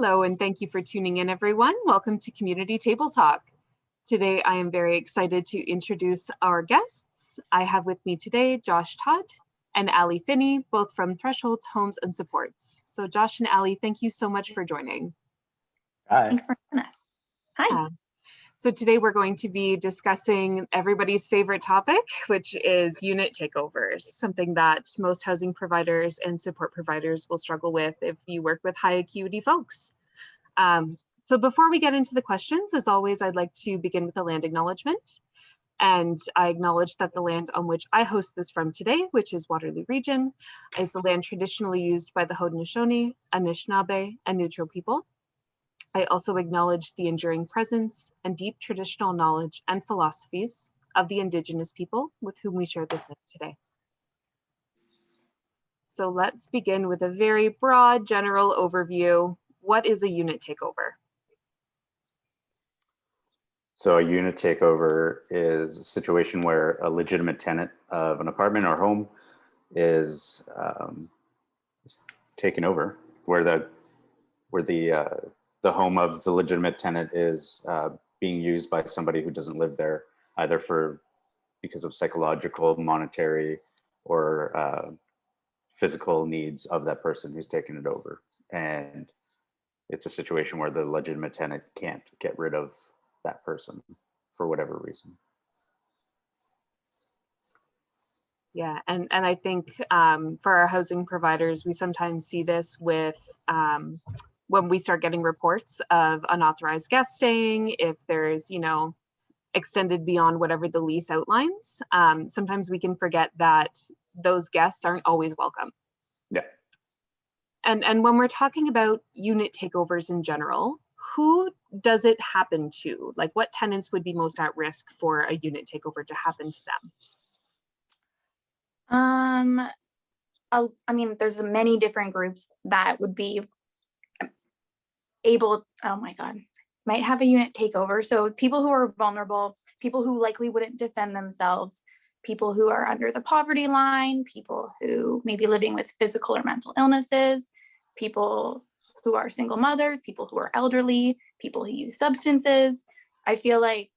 Hello, and thank you for tuning in, everyone. Welcome to Community Table Talk. Today, I am very excited to introduce our guests. I have with me today Josh Todd and Allie Finnie, both from Thresholds Homes and Supports. So Josh and Allie, thank you so much for joining. Hi. Thanks for having us. Hi. So today we're going to be discussing everybody's favorite topic, which is unit takeovers, something that most housing providers and support providers will struggle with if you work with high acuity folks. So before we get into the questions, as always, I'd like to begin with a land acknowledgement. And I acknowledge that the land on which I host this from today, which is Waterloo Region, is the land traditionally used by the Haudenosaunee, Anishinaabe, and Neutral people. I also acknowledge the enduring presence and deep traditional knowledge and philosophies of the Indigenous people with whom we share this land today. So let's begin with a very broad general overview. What is a unit takeover? So a unit takeover is a situation where a legitimate tenant of an apartment or home is taken over, where the home of the legitimate tenant is being used by somebody who doesn't live there, either because of psychological, monetary, or physical needs of that person who's taken it over. And it's a situation where the legitimate tenant can't get rid of that person for whatever reason. Yeah, and I think for our housing providers, we sometimes see this with when we start getting reports of unauthorized guest staying, if there's, extended beyond whatever the lease outlines, sometimes we can forget that those guests aren't always welcome. Yeah. And when we're talking about unit takeovers in general, who does it happen to? Like, what tenants would be most at risk for a unit takeover to happen to them? I mean, there's many different groups that would be able, might have a unit takeover. So people who are vulnerable, people who likely wouldn't defend themselves, people who are under the poverty line, people who may be living with physical or mental illnesses, people who are single mothers, people who are elderly, people who use substances. I feel like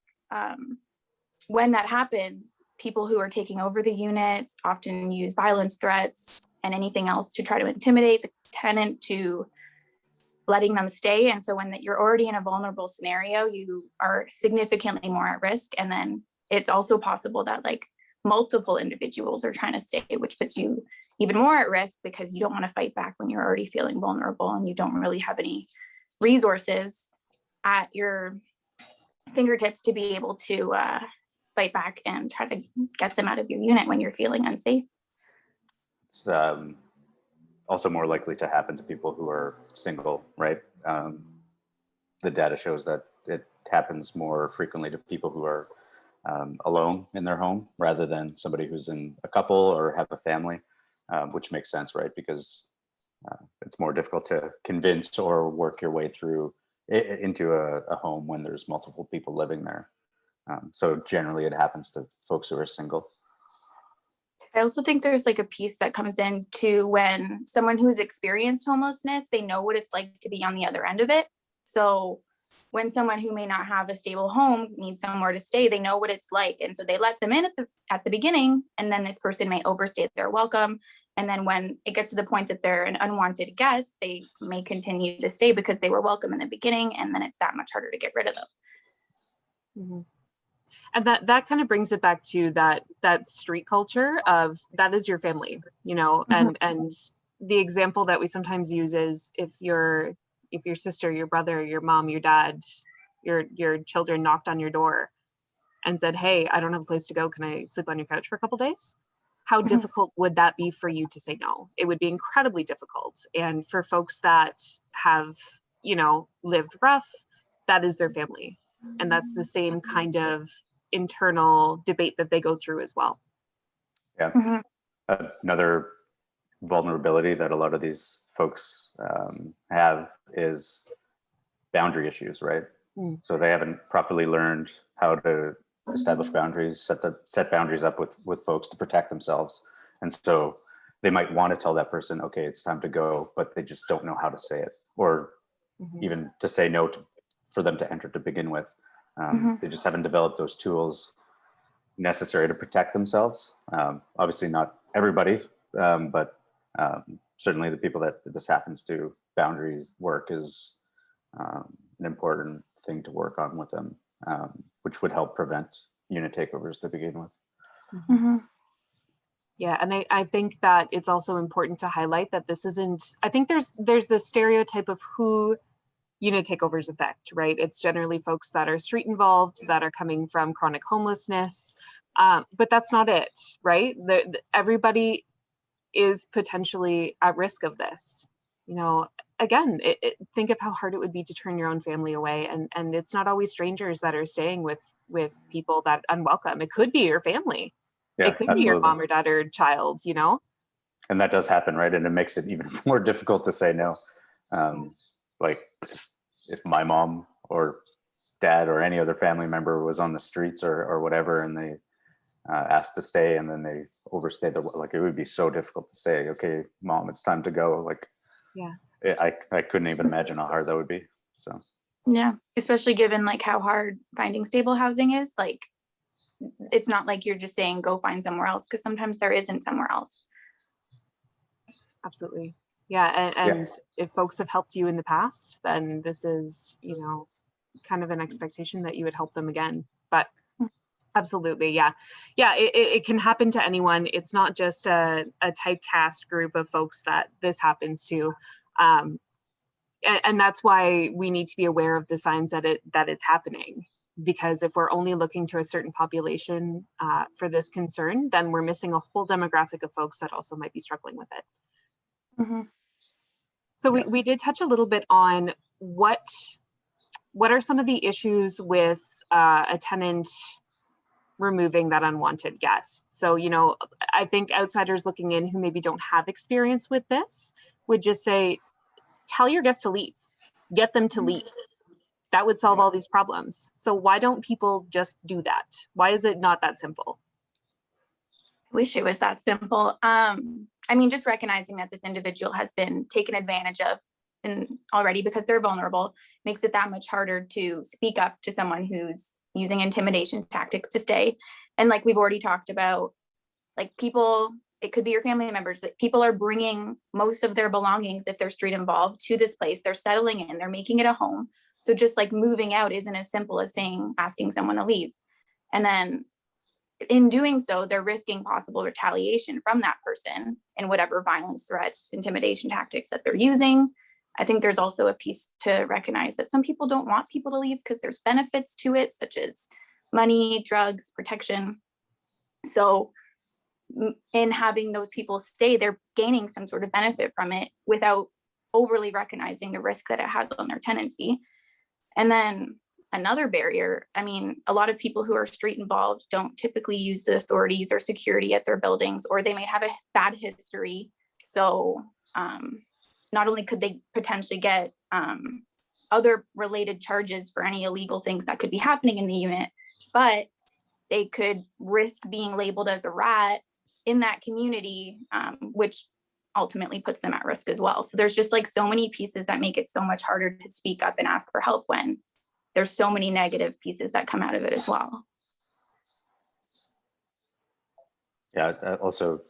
when that happens, people who are taking over the units often use violence threats and anything else to try to intimidate the tenant to letting them stay. And so when you're already in a vulnerable scenario, you are significantly more at risk. And then it's also possible that multiple individuals are trying to stay, which puts you even more at risk because you don't want to fight back when you're already feeling vulnerable and you don't really have any resources at your fingertips to be able to fight back and try to get them out of your unit when you're feeling unsafe. It's also more likely to happen to people who are single, right? The data shows that it happens more frequently to people who are alone in their home rather than somebody who's in a couple or have a family, which makes sense, right? Because it's more difficult to convince or work your way through into a home when there's multiple people living there. So generally it happens to folks who are single. I also think there's a piece that comes in to when someone who's experienced homelessness, they know what it's like to be on the other end of it. So when someone who may not have a stable home needs somewhere to stay, they know what it's like. And so they let them in at the beginning, and then this person may overstay their welcome. And then when it gets to the point that they're an unwanted guest, they may continue to stay because they were welcome in the beginning, and then it's that much harder to get rid of them. Mm-hmm. And that kind of brings it back to that street culture of that is your family, and the example that we sometimes use is if your sister, your brother, your mom, your dad, your children knocked on your door and said, "Hey, I don't have a place to go. Can I sleep on your couch for a couple days?" How difficult would that be for you to say no? It would be incredibly difficult. And for folks that have, lived rough, that is their family. And that's the same kind of internal debate that they go through as well. Yeah. Another vulnerability that a lot of these folks have is boundary issues, right? So they haven't properly learned how to establish boundaries, set boundaries up with folks to protect themselves. And so they might want to tell that person, okay, it's time to go, but they just don't know how to say it. Or even to say no for them to enter to begin with. They just haven't developed those tools necessary to protect themselves. Obviously not everybody, but certainly the people that this happens to, boundaries work is an important thing to work on with them, which would help prevent unit takeovers to begin with. Yeah, and I think that it's also important to highlight that this isn't, I think there's this stereotype of who unit takeovers affect, right? It's generally folks that are street involved, that are coming from chronic homelessness, but that's not it, right? Everybody is potentially at risk of this. You know, again, think of how hard it would be to turn your own family away, and it's not always strangers that are staying with people that unwelcome. It could be your family. Yeah, it could be your mom or dad or child, you know? And that does happen, right? And it makes it even more difficult to say no. Like if my mom or dad or any other family member was on the streets or whatever, and they asked to stay and then they overstayed, like it would be so difficult to say, okay, mom, it's time to go. Like, yeah, I couldn't even imagine how hard that would be. So yeah, especially given like how hard finding stable housing is. Like, it's not like you're just saying go find somewhere else, because sometimes there isn't somewhere else. Absolutely. Yeah, and if folks have helped you in the past, then this is, you know, kind of an expectation that you would help them again. But absolutely, yeah, it can happen to anyone. It's not just a typecast group of folks that this happens to, and that's why we need to be aware of the signs that it's happening. Because if we're only looking to a certain population for this concern, then we're missing a whole demographic of folks that also might be struggling with it. So we did touch a little bit on what are some of the issues with a tenant removing that unwanted guest. So, you know, I think outsiders looking in who maybe don't have experience with this would just say, tell your guests to leave, get them to leave. That would solve all these problems. So why don't people just do that? Why is it not that simple? I wish it was that simple. I mean, just recognizing that this individual has been taken advantage of already because they're vulnerable makes it that much harder to speak up to someone who's using intimidation tactics to stay. And like we've already talked about, like people, it could be your family members, that people are bringing most of their belongings, if they're street involved, to this place. They're settling in, they're making it a home. So just like moving out isn't as simple as asking someone to leave. And then in doing so, they're risking possible retaliation from that person and whatever violence, threats, intimidation tactics that they're using. I think there's also a piece to recognize that some people don't want people to leave because there's benefits to it, such as money, drugs, protection. So in having those people stay, they're gaining some sort of benefit from it without overly recognizing the risk that it has on their tenancy. And then another barrier, I mean, a lot of people who are street involved don't typically use the authorities or security at their buildings, or they may have a bad history. So not only could they potentially get other related charges for any illegal things that could be happening in the unit, but they could risk being labeled as a rat in that community, which ultimately puts them at risk as well. So there's just like so many pieces that make it so much harder to speak up and ask for help when there's so many negative pieces that come out of it as well. Yeah, also,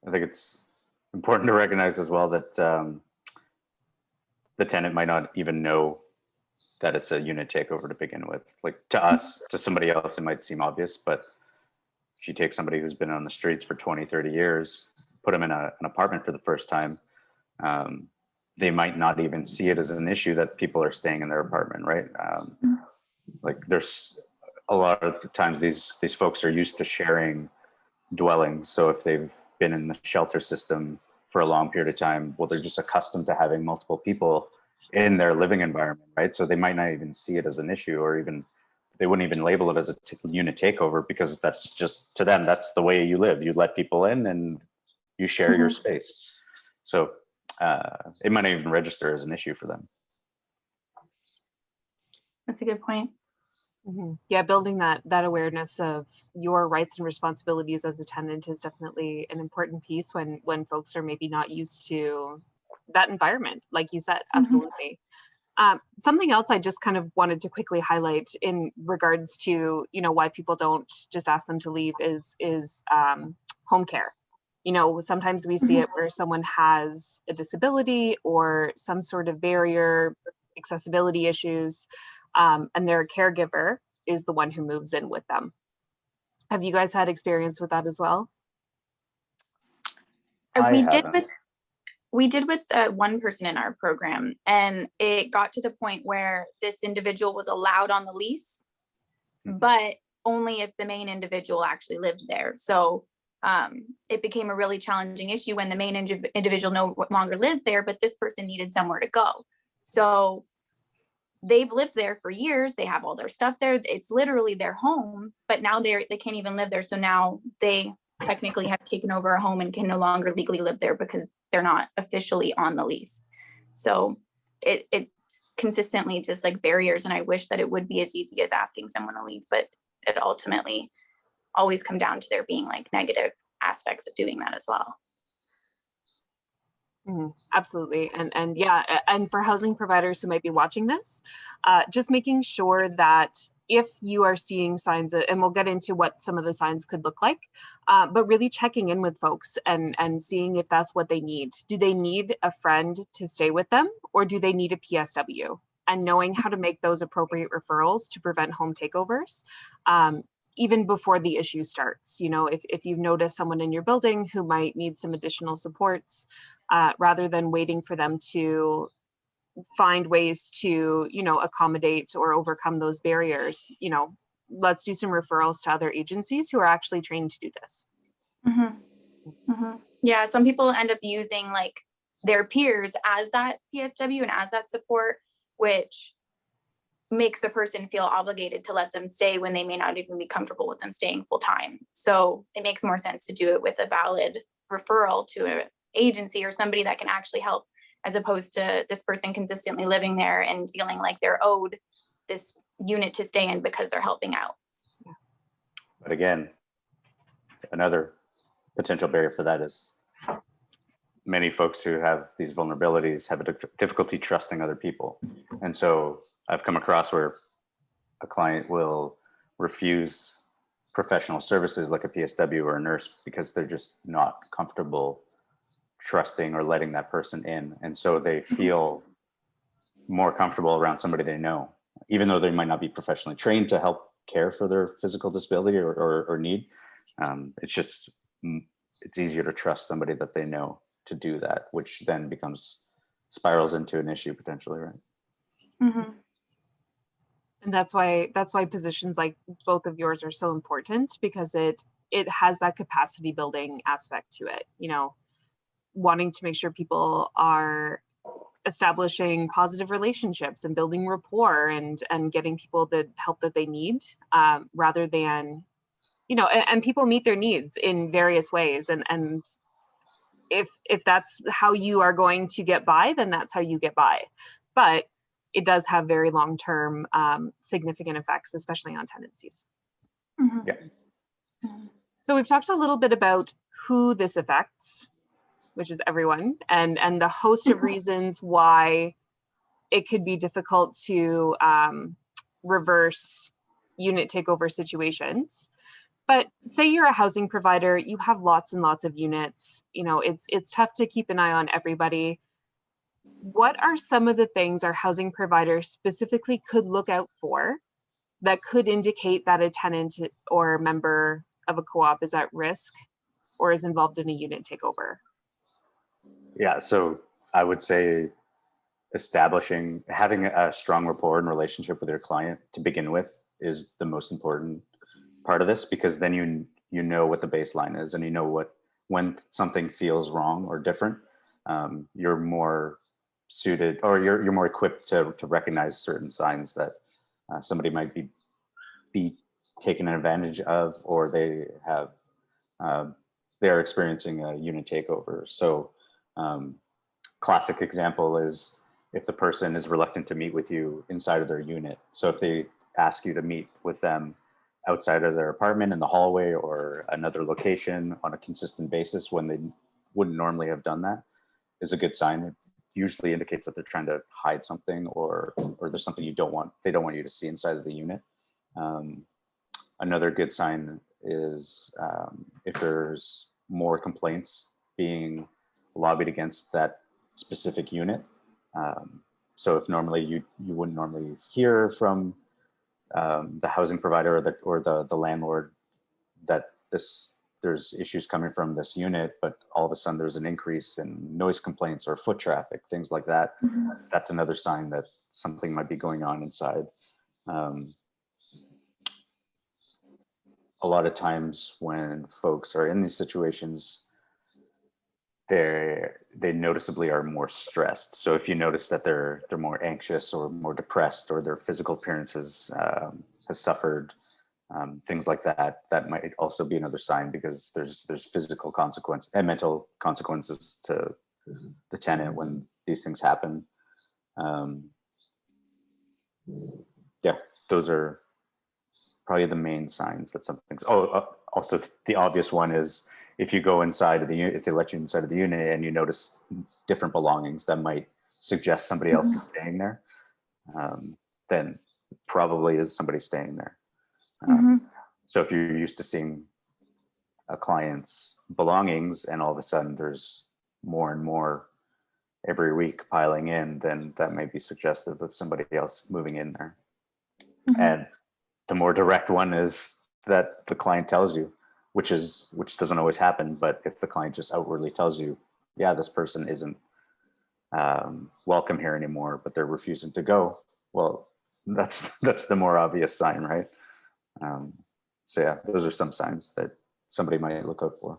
I think it's important to recognize as well that the tenant might not even know that it's a unit takeover to begin with. Like to us, to somebody else, it might seem obvious, but if you take somebody who's been on the streets for 20, 30 years, put them in an apartment for the first time, they might not even see it as an issue that people are staying in their apartment, right? Like there's a lot of times these folks are used to sharing dwellings. So if they've been in the shelter system for a long period of time, well, they're just accustomed to having multiple people in their living environment, right? So they might not even see it as an issue, or even they wouldn't even label it as a unit takeover, because that's just, to them, that's the way you live. You let people in and you share your space. So it might not even register as an issue for them. That's a good point. Yeah, building that awareness of your rights and responsibilities as a tenant is definitely an important piece when folks are maybe not used to that environment, like you said. Absolutely. Something else I just kind of wanted to quickly highlight in regards to, why people don't just ask them to leave is home care. Sometimes we see it where someone has a disability or some sort of barrier, accessibility issues, and their caregiver is the one who moves in with them. Have you guys had experience with that as well? We did with one person in our program, and it got to the point where this individual was allowed on the lease, but only if the main individual actually lived there. So it became a really challenging issue when the main individual no longer lived there, but this person needed somewhere to go. So they've lived there for years. They have all their stuff there. It's literally their home, but now they can't even live there. So now they technically have taken over a home and can no longer legally live there because they're not officially on the lease. So it's consistently just like barriers. And I wish that it would be as easy as asking someone to leave, but it ultimately always come down to there being like negative aspects of doing that as well. Absolutely. And yeah, and for housing providers who might be watching this, just making sure that if you are seeing signs and we'll get into what some of the signs could look like, but really checking in with folks and seeing if that's what they need. Do they need a friend to stay with them, or do they need a PSW? And knowing how to make those appropriate referrals to prevent home takeovers, even before the issue starts. If you've noticed someone in your building who might need some additional supports, rather than waiting for them to find ways to, accommodate or overcome those barriers, let's do some referrals to other agencies who are actually trained to do this. Yeah, some people end up using like their peers as that PSW and as that support, which makes the person feel obligated to let them stay when they may not even be comfortable with them staying full time. So it makes more sense to do it with a valid referral to an agency or somebody that can actually help, as opposed to this person consistently living there and feeling like they're owed this unit to stay in because they're helping out. But again, another potential barrier for that is many folks who have these vulnerabilities have a difficulty trusting other people. And so I've come across where a client will refuse professional services like a PSW or a nurse because they're just not comfortable trusting or letting that person in. And so they feel more comfortable around somebody they know, even though they might not be professionally trained to help care for their physical disability or need. It's easier to trust somebody that they know to do that, which then spirals into an issue potentially, right? And that's why positions like both of yours are so important, because it has that capacity building aspect to it, wanting to make sure people are establishing positive relationships and building rapport and getting people the help that they need, rather than, and people meet their needs in various ways. And if that's how you are going to get by, then that's how you get by. But it does have very long-term significant effects, especially on tenancies. Yeah. So we've talked a little bit about who this affects, which is everyone, and the host of reasons why it could be difficult to reverse unit takeover situations. But say you're a housing provider, you have lots and lots of units, it's tough to keep an eye on everybody. What are some of the things our housing providers specifically could look out for that could indicate that a tenant or a member of a co-op is at risk or is involved in a unit takeover? Yeah, so I would say having a strong rapport and relationship with your client to begin with is the most important part of this, because then you know what the baseline is, and you know when something feels wrong or different, you're more suited, or you're more equipped to recognize certain signs that somebody might be taken advantage of, or they're experiencing a unit takeover. So classic example is if the person is reluctant to meet with you inside of their unit. So if they ask you to meet with them outside of their apartment in the hallway or another location on a consistent basis when they wouldn't normally have done that, is a good sign. usually indicates that they're trying to hide something, or there's something they don't want you to see inside of the unit. Another good sign is if there's more complaints being lobbied against that specific unit. So if normally you wouldn't normally hear from the housing provider or the landlord that there's issues coming from this unit, but all of a sudden there's an increase in noise complaints or foot traffic, things like that. That's another sign that something might be going on inside. A lot of times when folks are in these situations, they noticeably are more stressed. So if you notice that they're more anxious or more depressed, or their physical appearance has suffered, things like that, that might also be another sign, because there's physical consequence and mental consequences to the tenant when these things happen. Yeah, those are probably the main signs that something's. Also the obvious one is if you go inside of the unit, if they let you inside of the unit and you notice different belongings that might suggest somebody else is staying there, then probably is somebody staying there. So if you're used to seeing a client's belongings and all of a sudden there's more and more every week piling in, then that may be suggestive of somebody else moving in there. And the more direct one is that the client tells you, which doesn't always happen, but if the client just outwardly tells you, yeah, this person isn't welcome here anymore, but they're refusing to go, well, that's the more obvious sign, right? So yeah, those are some signs that somebody might look out for.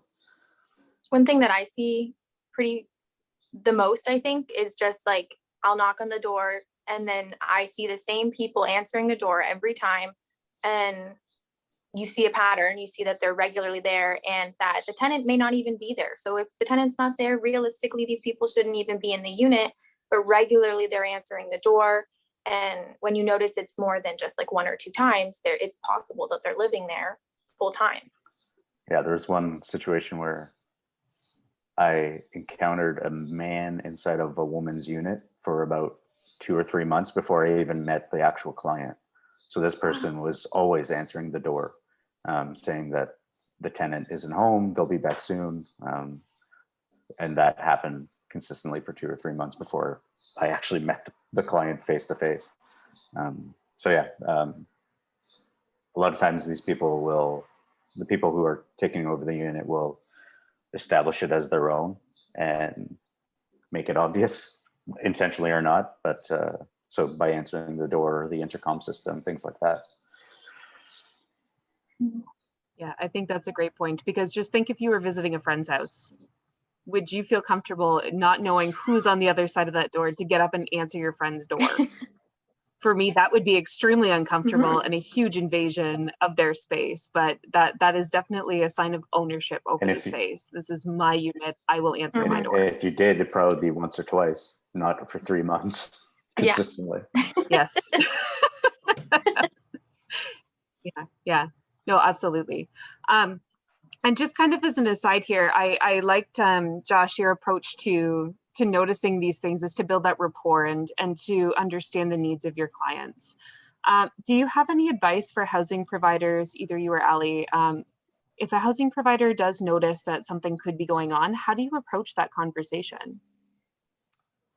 One thing that I see the most, I think, is just like, I'll knock on the door and then I see the same people answering the door every time. And you see a pattern, you see that they're regularly there and that the tenant may not even be there. So if the tenant's not there, realistically, these people shouldn't even be in the unit, but regularly they're answering the door. And when you notice it's more than just like one or two times, it's possible that they're living there full time. Yeah, there's one situation where I encountered a man inside of a woman's unit for about 2 or 3 months before I even met the actual client. So this person was always answering the door, saying that the tenant isn't home, they'll be back soon. And that happened consistently for 2 or 3 months before I actually met the client face to face. So yeah, a lot of times the people who are taking over the unit will establish it as their own and make it obvious, intentionally or not, but so by answering the door, the intercom system, things like that. Yeah, I think that's a great point, because just think if you were visiting a friend's house, would you feel comfortable not knowing who's on the other side of that door to get up and answer your friend's door? For me, that would be extremely uncomfortable and a huge invasion of their space. But that is definitely a sign of ownership over the space. This is my unit. I will answer my door. If you did, it'd probably be once or twice, not for 3 months consistently. Yes. Yeah. No, absolutely. And just kind of as an aside here, I liked, Josh, your approach to noticing these things is to build that rapport and to understand the needs of your clients. Do you have any advice for housing providers, either you or Allie? If a housing provider does notice that something could be going on, how do you approach that conversation?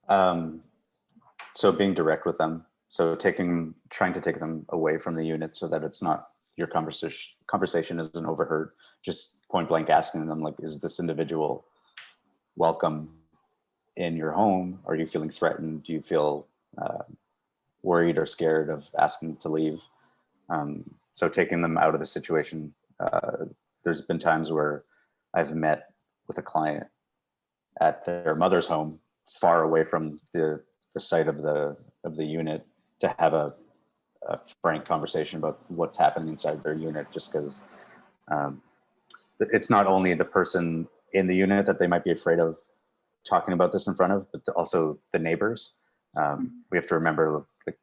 So being direct with them. So trying to take them away from the unit so that it's not your conversation isn't overheard. Just point blank asking them, like, is this individual welcome in your home? Are you feeling threatened? Do you feel worried or scared of asking them to leave? So taking them out of the situation. There's been times where I've met with a client at their mother's home, far away from the site of the unit, to have a frank conversation about what's happening inside their unit, just because it's not only the person in the unit that they might be afraid of talking about this in front of, but also the neighbors. We have to remember, like,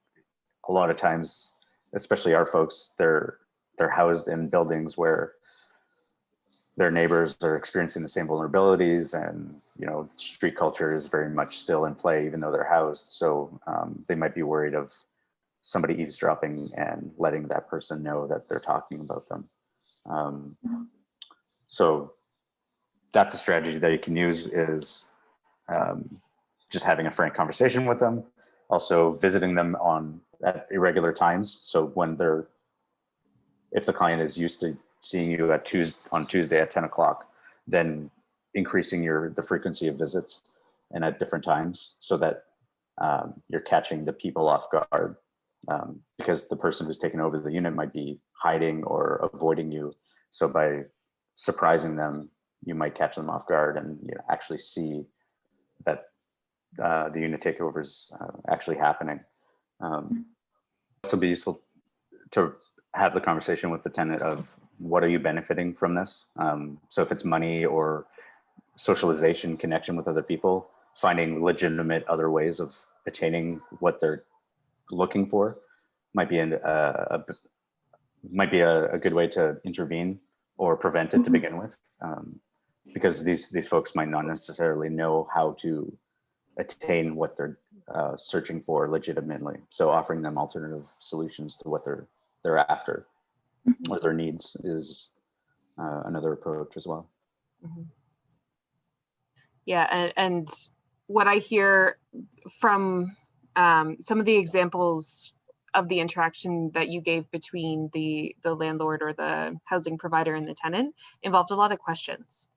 a lot of times, especially our folks, they're housed in buildings where their neighbors are experiencing the same vulnerabilities, and street culture is very much still in play even though they're housed. So they might be worried of somebody eavesdropping and letting that person know that they're talking about them. So that's a strategy that you can use, is just having a frank conversation with them. Also visiting them at irregular times. So if the client is used to seeing you on Tuesday at 10 o'clock, then increasing the frequency of visits and at different times, so that you're catching the people off guard, because the person who's taken over the unit might be hiding or avoiding you. So by surprising them, you might catch them off guard and actually see that the unit takeovers actually happening. Also be useful to have the conversation with the tenant of, what are you benefiting from this? So if it's money or socialization, connection with other people, finding legitimate other ways of attaining what they're looking for might be a good way to intervene or prevent it to begin with, because these folks might not necessarily know how to attain what they're searching for legitimately. So offering them alternative solutions to what they're after or their needs is another approach as well. Yeah, and what I hear from some of the examples of the interaction that you gave between the landlord or the housing provider and the tenant involved a lot of questions.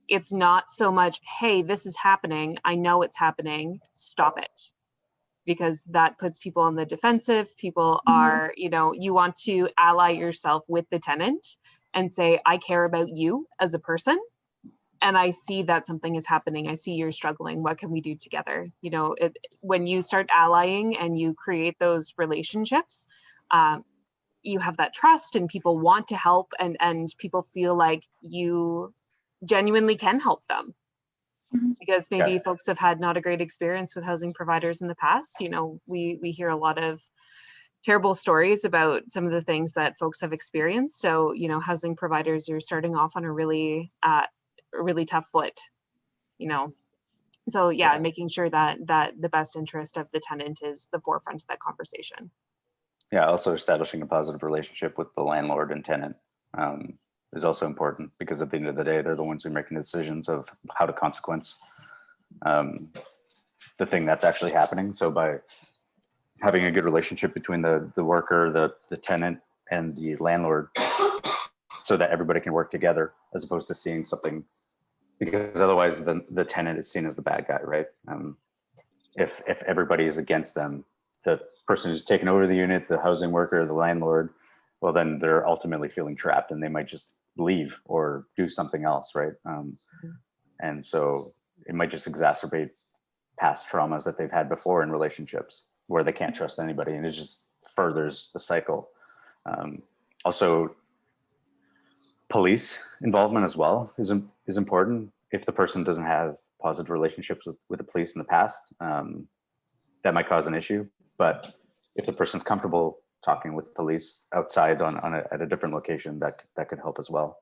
It's not so much, hey, this is happening, I know it's happening, stop it. Because that puts people on the defensive. People are, you want to ally yourself with the tenant and say, I care about you as a person. And I see that something is happening. I see you're struggling. What can we do together? When you start allying and you create those relationships, you have that trust and people want to help, and people feel like you genuinely can help them. Because maybe folks have had not a great experience with housing providers in the past. We hear a lot of terrible stories about some of the things that folks have experienced. So, housing providers are starting off on a really tough foot, So making sure that the best interest of the tenant is the forefront of that conversation. Yeah, also establishing a positive relationship with the landlord and tenant is also important, because at the end of the day, they're the ones who are making decisions of how to consequence the thing that's actually happening. So by having a good relationship between the worker, the tenant, and the landlord, so that everybody can work together, as opposed to seeing something, because otherwise the tenant is seen as the bad guy, right? If everybody is against them, the person who's taken over the unit, the housing worker, the landlord, well, then they're ultimately feeling trapped and they might just leave or do something else, right? And so it might just exacerbate past traumas that they've had before in relationships where they can't trust anybody, and it just furthers the cycle. Also, police involvement as well is important. If the person doesn't have positive relationships with the police in the past, that might cause an issue. But if the person's comfortable talking with police outside at a different location, that could help as well,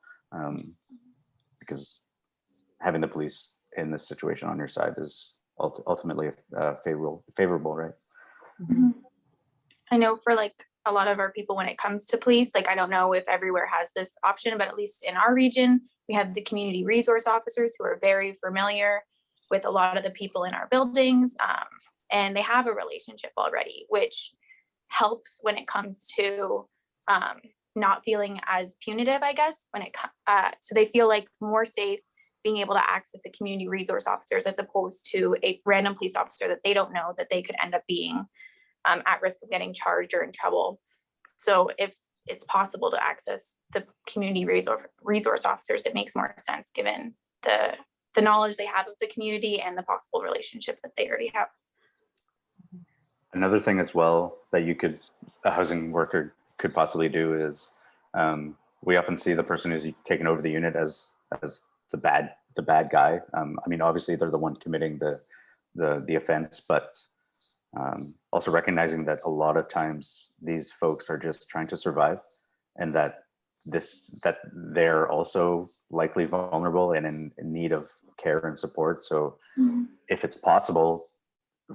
because having the police in this situation on your side is ultimately favorable, right? I know for a lot of our people, when it comes to police, I don't know if everywhere has this option, but at least in our region, we have the community resource officers who are very familiar with a lot of the people in our buildings, and they have a relationship already, which helps when it comes to not feeling as punitive, I guess, so they feel more safe being able to access the community resource officers, as opposed to a random police officer that they don't know, that they could end up being at risk of getting charged or in trouble. So if it's possible to access the community resource officers, it makes more sense given the knowledge they have of the community and the possible relationship that they already have. Another thing as well that a housing worker could possibly do is, we often see the person who's taken over the unit as the bad guy. I mean, obviously they're the one committing the offense, but also recognizing that a lot of times these folks are just trying to survive, and that they're also likely vulnerable and in need of care and support. So if it's possible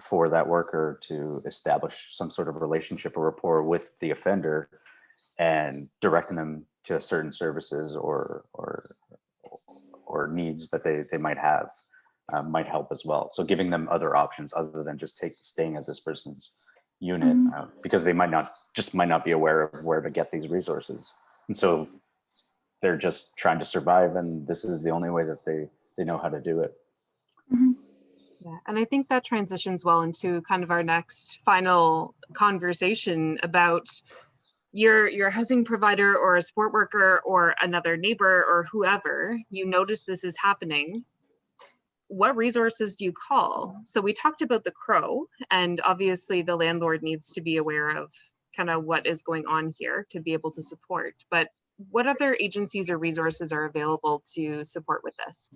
for that worker to establish some sort of relationship or rapport with the offender and directing them to certain services or needs that they might have, might help as well. So giving them other options other than just staying at this person's unit, because they might not be aware of where to get these resources. And so they're just trying to survive, and this is the only way that they know how to do it. Yeah, and I think that transitions well into kind of our next final conversation about your housing provider or a support worker or another neighbor or whoever. You notice this is happening. What resources do you call? So we talked about the crow, and obviously the landlord needs to be aware of kind of what is going on here to be able to support. But what other agencies or resources are available to support with this?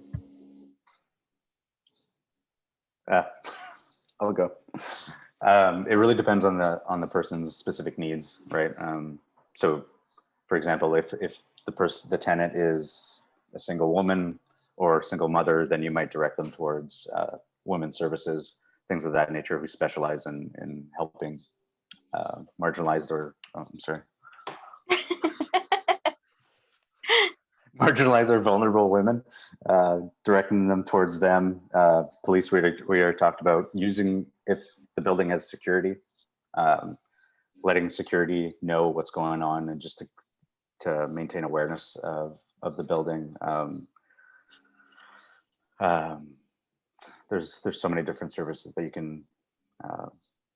I'll go. It really depends on the person's specific needs, right? So, for example, if the tenant is a single woman or single mother, then you might direct them towards women's services, things of that nature, who specialize in helping marginalized or marginalized or vulnerable women, directing them towards them. Police, we already talked about using, if the building has security, letting security know what's going on, and just to maintain awareness of the building. There's so many different services that you can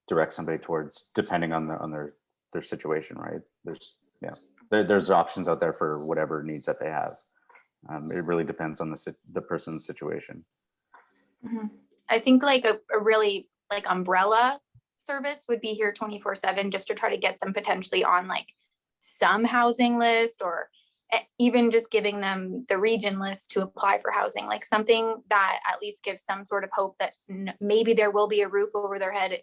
direct somebody towards, depending on their situation, right? There's options out there for whatever needs that they have. It really depends on the person's situation. I think like a really like umbrella service would be here 24/7, just to try to get them potentially on like some housing list, or even just giving them the region list to apply for housing, like something that at least gives some sort of hope that maybe there will be a roof over their head,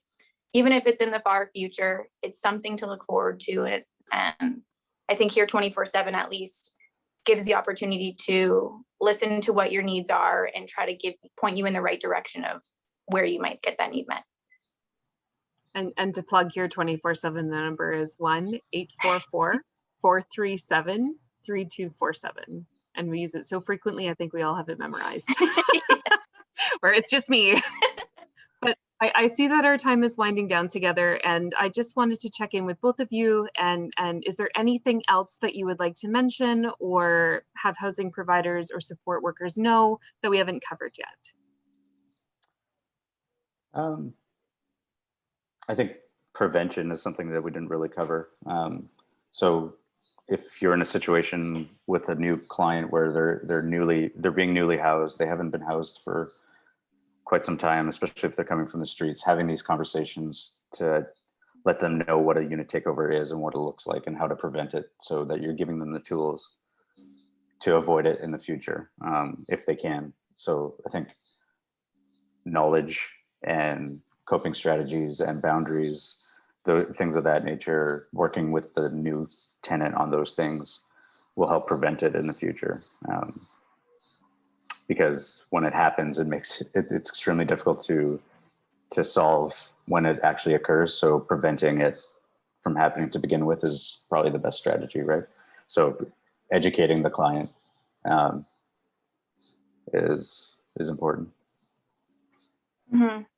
even if it's in the far future. It's something to look forward to. And I think here 24/7 at least gives the opportunity to listen to what your needs are and try to point you in the right direction of where you might get that need met. And to plug here 24/7, the number is 1-844-437-3247. And we use it so frequently, I think we all have it memorized. Or it's just me. But I see that our time is winding down together, and I just wanted to check in with both of you. And is there anything else that you would like to mention or have housing providers or support workers know that we haven't covered yet? I think prevention is something that we didn't really cover. So if you're in a situation with a new client where they're being newly housed, they haven't been housed for quite some time, especially if they're coming from the streets, having these conversations to let them know what a unit takeover is and what it looks like and how to prevent it, so that you're giving them the tools to avoid it in the future, if they can. So I think knowledge and coping strategies and boundaries, the things of that nature, working with the new tenant on those things will help prevent it in the future. Because when it happens, it's extremely difficult to solve when it actually occurs. So preventing it from happening to begin with is probably the best strategy, right? So educating the client is important.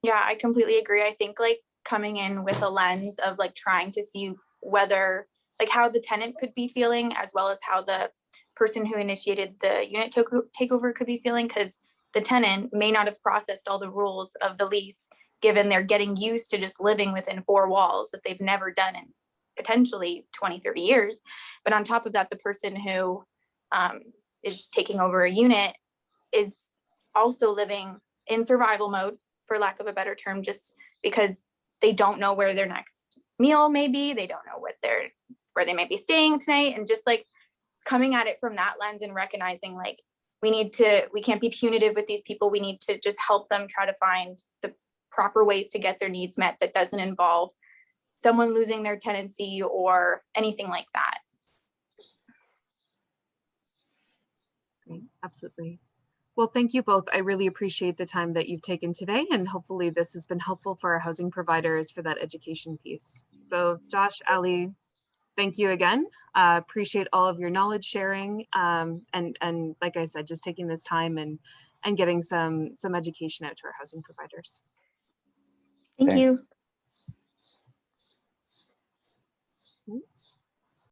Yeah, I completely agree. I think like coming in with a lens of like trying to see whether like how the tenant could be feeling, as well as how the person who initiated the unit takeover could be feeling, because the tenant may not have processed all the rules of the lease, given they're getting used to just living within four walls that they've never done in potentially 20-30 years. But on top of that, the person who is taking over a unit is also living in survival mode, for lack of a better term, just because they don't know where their next meal may be. They don't know where they might be staying tonight. And just like coming at it from that lens and recognizing like we can't be punitive with these people. We need to just help them try to find the proper ways to get their needs met that doesn't involve someone losing their tenancy or anything like that. Absolutely. Well, thank you both. I really appreciate the time that you've taken today, and hopefully this has been helpful for our housing providers for that education piece. So Josh, Allie, thank you again. Appreciate all of your knowledge sharing, and like I said, just taking this time and getting some education out to our housing providers. Thank you.